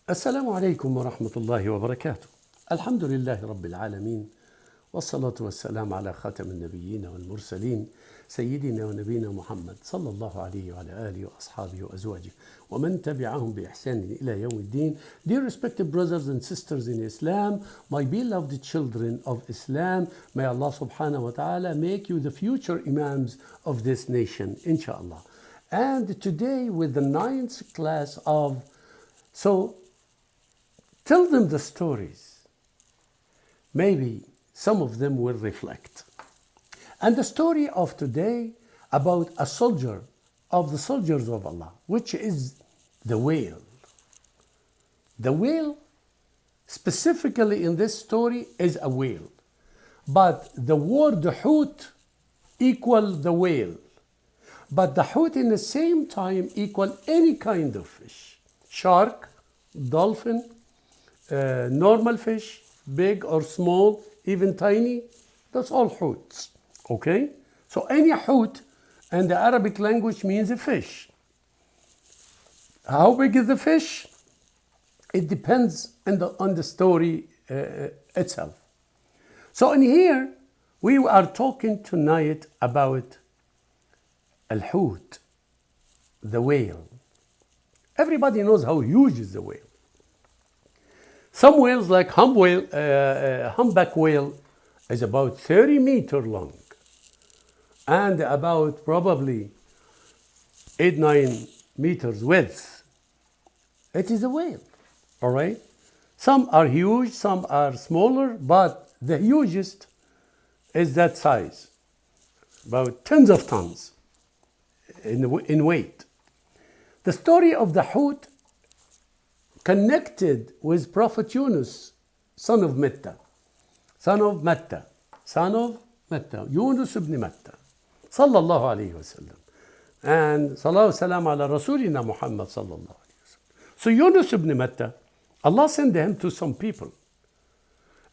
السلام عليكم ورحمة الله وبركاته. الحمد لله رب العالمين، والصلاة والسلام على خاتم النبيين والمرسلين سيدنا ونبينا محمد صلى الله عليه وعلى آله وأصحابه وأزواجه ومن تبعهم بإحسان إلى يوم الدين. Dear respected brothers and sisters in Islam, my beloved children of Islam, may Allah subhanahu wa ta'ala make you the future imams of this nation, inshallah. And today with the 9th class of, tell them the stories. Maybe some of them will reflect. And the story of today about a soldier of the soldiers of Allah, which is the whale. The whale, specifically in this story, is a whale. But the word hoot equal the whale. But the hoot in the same time equal any kind of fish. Shark, dolphin, normal fish, big or small, even tiny, that's all hoots. Okay? So any hoot in the Arabic language means a fish. How big is the fish? It depends on the story itself. So in here, we are talking tonight about al-hoot, the whale. Everybody knows how huge is the whale. Some whales, like humpback whale, is about 30 meters long and about probably 8-9 meters width. It is a whale, all right? Some are huge, some are smaller, but the hugest is that size, about tens of tons in weight. The story of the hoot connected with Prophet Yunus, son of Matta, Yunus ibn Matta, sallallahu alayhi wa sallam. And sallallahu salam ala Rasulina Muhammad sallallahu alayhi wa sallam. So Yunus ibn Matta, Allah sent him to some people.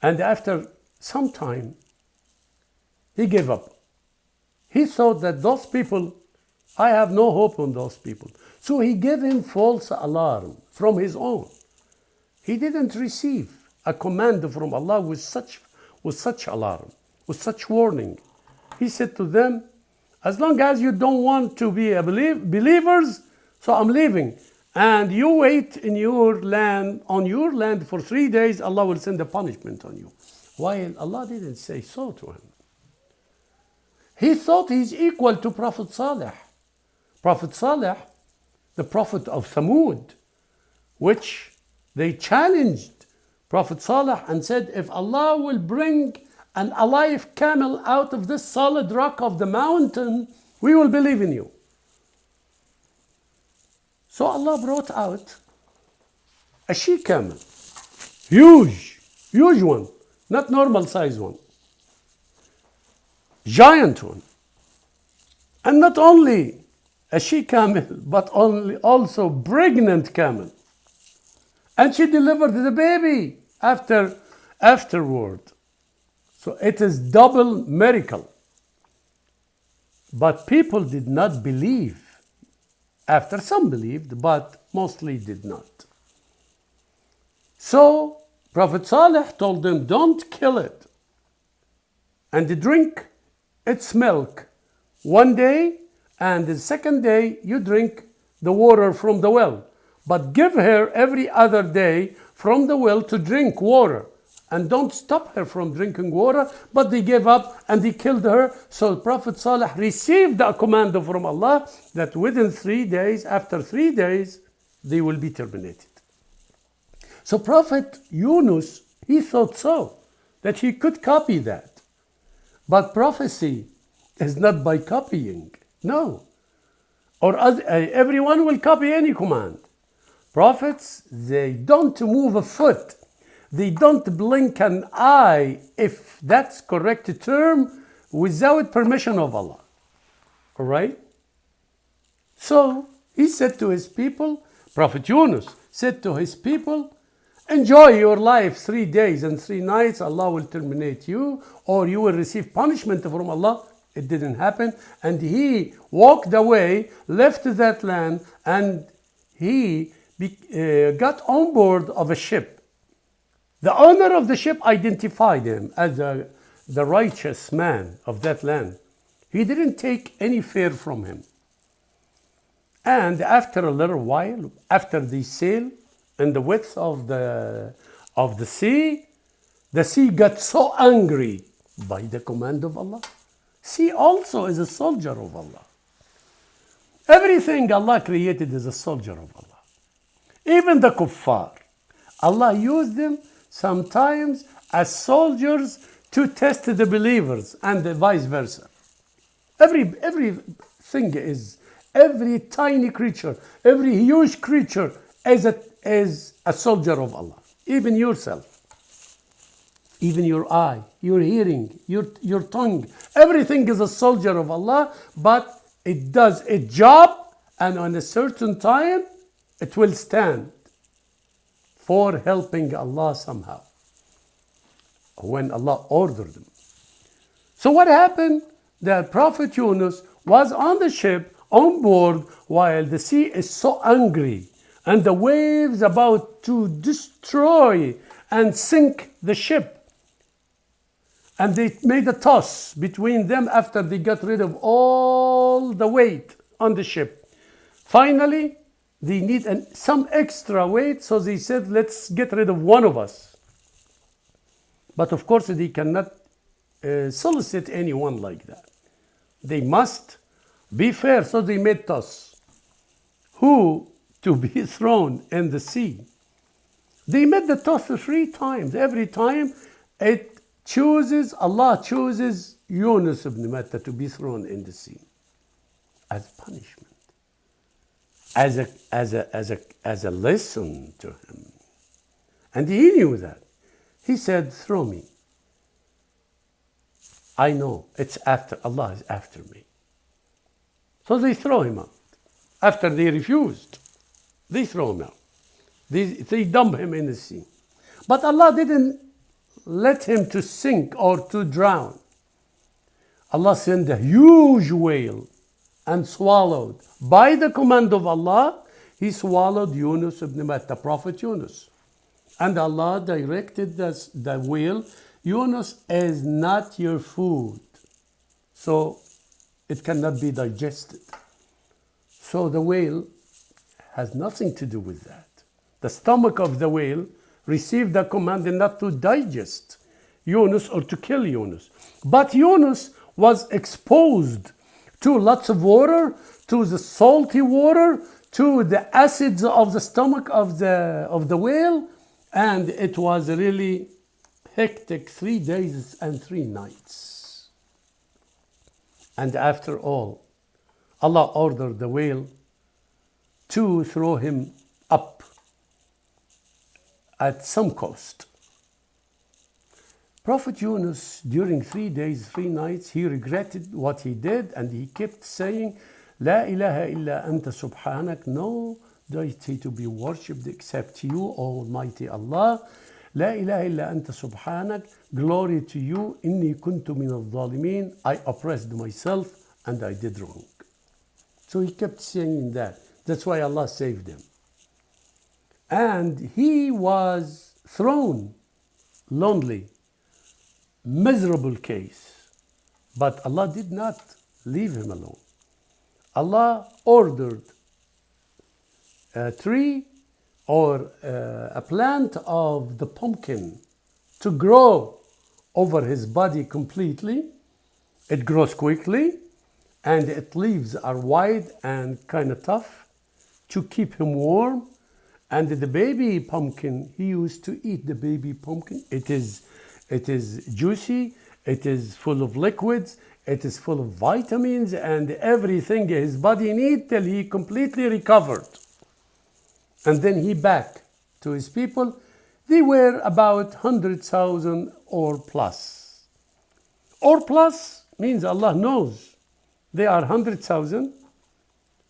And after some time, he gave up. He thought that those people, I have no hope on those people. So he gave him false alarm from his own. He didn't receive a command from Allah with such alarm, with such warning. He said to them, as long as you don't want to be believers, so I'm leaving. And you wait in your land, on your land for 3 days, Allah will send a punishment on you. While Allah didn't say so to him. He thought he's equal to Prophet Saleh. Prophet Saleh, the prophet of Thamud, which they challenged Prophet Saleh and said, if Allah will bring an alive camel out of this solid rock of the mountain, we will believe in you. So Allah brought out a she camel, huge one, not normal size one, giant one. And not only a she camel, but also pregnant camel. And she delivered the baby afterward. So it is double miracle. But people did not believe. After some believed, but mostly did not. So Prophet Saleh told them, don't kill it. And drink its milk one day, and the second day you drink the water from the well. But give her every other day from the well to drink water. And don't stop her from drinking water. But they gave up and they killed her. So Prophet Saleh received a command from Allah that within 3 days, after 3 days, they will be terminated. So Prophet Yunus, he thought so, that he could copy that. But prophecy is not by copying. No. Or everyone will copy any command. Prophets, they don't move a foot. They don't blink an eye, if that's correct term, without permission of Allah. All right? So he said to his people, Prophet Yunus said to his people, enjoy your life 3 days and 3 nights, Allah will terminate you, or you will receive punishment from Allah. It didn't happen. And he walked away, left that land, and he got on board of a ship. The owner of the ship identified him as the righteous man of that land. He didn't take any fare from him. And after a little while, after they sailed in the width of the sea got so angry by the command of Allah. Sea also is a soldier of Allah. Everything Allah created is a soldier of Allah. Even the kuffar, Allah used them sometimes as soldiers to test the believers, and vice versa. Every tiny creature, every huge creature is a soldier of Allah. Even yourself, even your eye, your hearing, your tongue, everything is a soldier of Allah, but it does its job, and on a certain time, it will stand for helping Allah somehow, when Allah ordered them. So what happened? The Prophet Yunus was on the ship, on board, while the sea is so angry, and the waves about to destroy and sink the ship. And they made a toss between them after they got rid of all the weight on the ship. Finally, they need some extra weight, so they said, let's get rid of one of us. But of course, they cannot solicit anyone like that. They must be fair, so they made toss. Who to be thrown in the sea? They made the toss 3 times. Every time Allah chooses Yunus ibn Matta to be thrown in the sea as punishment, as a lesson to him. And he knew that. He said, throw me. I know Allah is after me. So they throw him out. After they refused, they throw him out. They dump him in the sea. But Allah didn't let him to sink or to drown. Allah sent a huge whale and swallowed. By the command of Allah, he swallowed Yunus ibn Matta, Prophet Yunus. And Allah directed the whale, Yunus is not your food, so it cannot be digested. So the whale has nothing to do with that. The stomach of the whale received the command not to digest Yunus or to kill Yunus. But Yunus was exposed to lots of water, to the salty water, to the acids of the stomach of the whale, and it was really hectic 3 days and 3 nights. And after all, Allah ordered the whale to throw him up at some coast. Prophet Yunus, during 3 days, 3 nights, he regretted what he did, and he kept saying, La ilaha illa anta subhanak, no deity to be worshipped except you, Almighty Allah. La ilaha illa anta subhanak, glory to you, inni kuntu min al-zalimin, I oppressed myself and I did wrong. So he kept saying that. That's why Allah saved him. And he was thrown, lonely, miserable case. But Allah did not leave him alone. Allah ordered a tree or a plant of the pumpkin to grow over his body completely. It grows quickly, and its leaves are wide and kind of tough to keep him warm. And the baby pumpkin, he used to eat the baby pumpkin. It is juicy, it is full of liquids, it is full of vitamins and everything his body needs till he completely recovered. And then he back to his people. They were about 100,000 or plus. Or plus means Allah knows they are 100,000,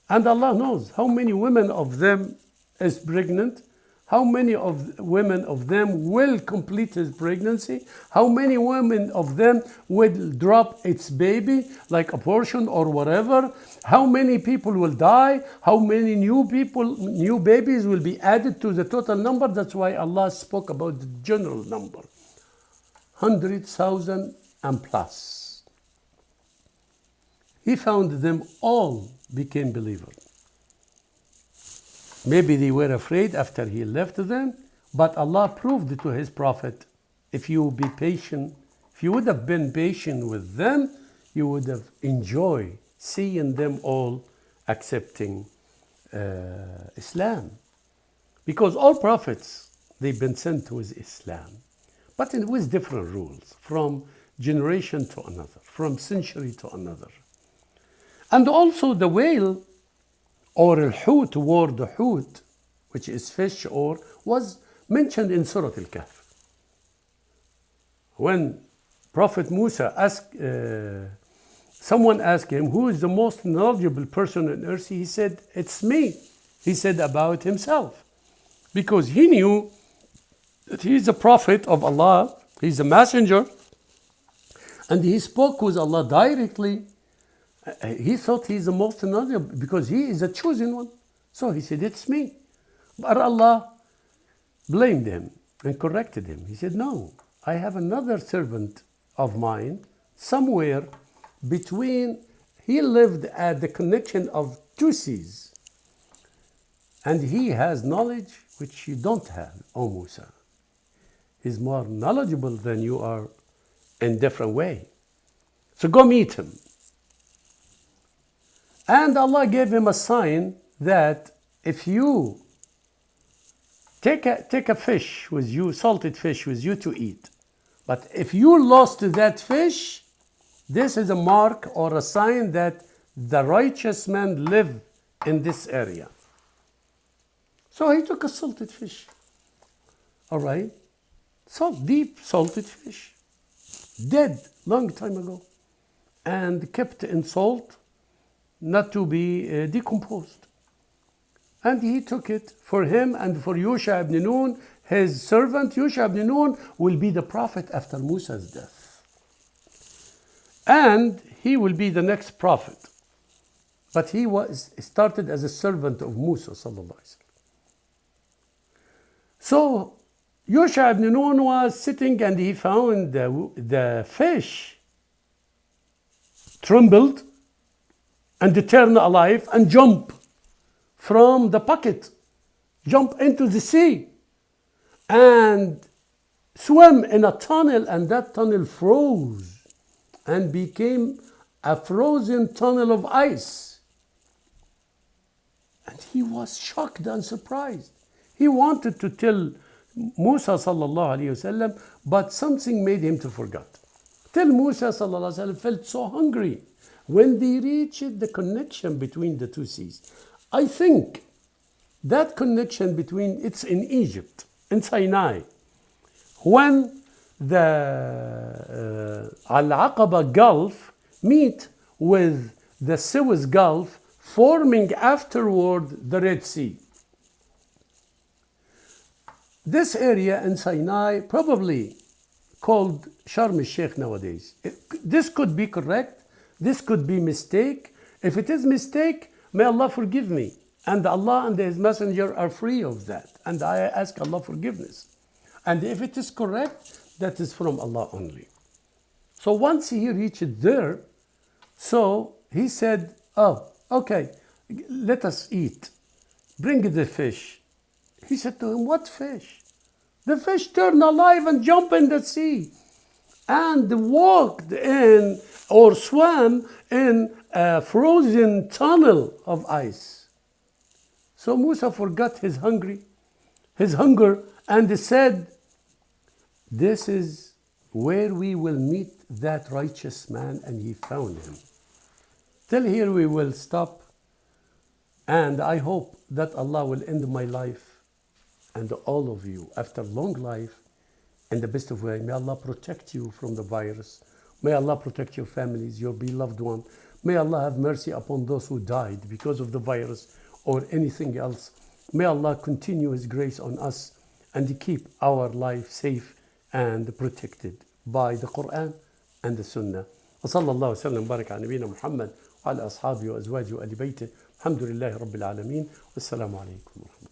and Allah knows how many women of them is pregnant, How many of women of them will complete his pregnancy? How many women of them will drop its baby, like abortion or whatever? How many people will die? How many new babies will be added to the total number? That's why Allah spoke about the general number. 100,000 and plus. He found them all became believers. Maybe they were afraid after he left them, but Allah proved to his prophet, if you be patient, if you would have been patient with them, you would have enjoyed seeing them all accepting Islam. Because all prophets, they've been sent with Islam, but with different rules, from generation to another, from century to another. And also the whale, or al-hut, word hut, which is fish, or was mentioned in Surah Al-Kahf. When Prophet Musa someone asked him, who is the most knowledgeable person on earth? He said, it's me. He said about himself. Because he knew that he is a prophet of Allah, he's a messenger, and he spoke with Allah directly. He thought he's the most knowledgeable because he is a chosen one. So he said, it's me. But Allah blamed him and corrected him. He said, no, I have another servant of mine somewhere between, he lived at the connection of two seas. And he has knowledge which you don't have, O Musa. He's more knowledgeable than you are in different way. So go meet him. And Allah gave him a sign that if you take a fish with you, salted fish with you to eat, but if you lost that fish, this is a mark or a sign that the righteous man live in this area. So he took a salted fish. All right? Deep salted fish. Dead long time ago. And kept in salt, not to be decomposed. And he took it for him and for Yusha ibn Nun, his servant. Yusha ibn Nun will be the prophet after Musa's death. And he will be the next prophet. But he started as a servant of Musa sallallahu alaihi wasallam. So Yusha ibn Nun was sitting and he found the fish trembled and turn alive and jump from the bucket, jump into the sea and swim in a tunnel, and that tunnel froze and became a frozen tunnel of ice. And he was shocked and surprised. He wanted to tell Musa sallallahu alayhi wasallam, but something made him to forget. Till Musa sallallahu alayhi wasallam felt so hungry. When they reached the connection between the two seas, I think that connection between, it's in Egypt, in Sinai. When the Al-Aqaba Gulf meet with the Suez Gulf, forming afterward the Red Sea. This area in Sinai, probably called Sharm el-Sheikh nowadays. This could be correct. This could be mistake. If it is mistake, may Allah forgive me. And Allah and His Messenger are free of that. And I ask Allah forgiveness. And if it is correct, that is from Allah only. So once he reached there, so he said, oh, okay, let us eat. Bring the fish. He said to him, what fish? The fish turned alive and jumped in the sea and walked in or swam in a frozen tunnel of ice. So Musa forgot his hunger and said, this is where we will meet that righteous man, and he found him. Till here we will stop, and I hope that Allah will end my life and all of you after long life in the best of way. May Allah protect you from the virus. May Allah protect your families, your beloved one. May Allah have mercy upon those who died because of the virus or anything else. May Allah continue His grace on us and keep our life safe and protected by the Quran and the Sunnah. وصلى الله وسلم وبارك على نبينا محمد وعلى أصحابه وأزواجه وآل بيته. الحمد لله رب العالمين والسلام عليكم ورحمة الله.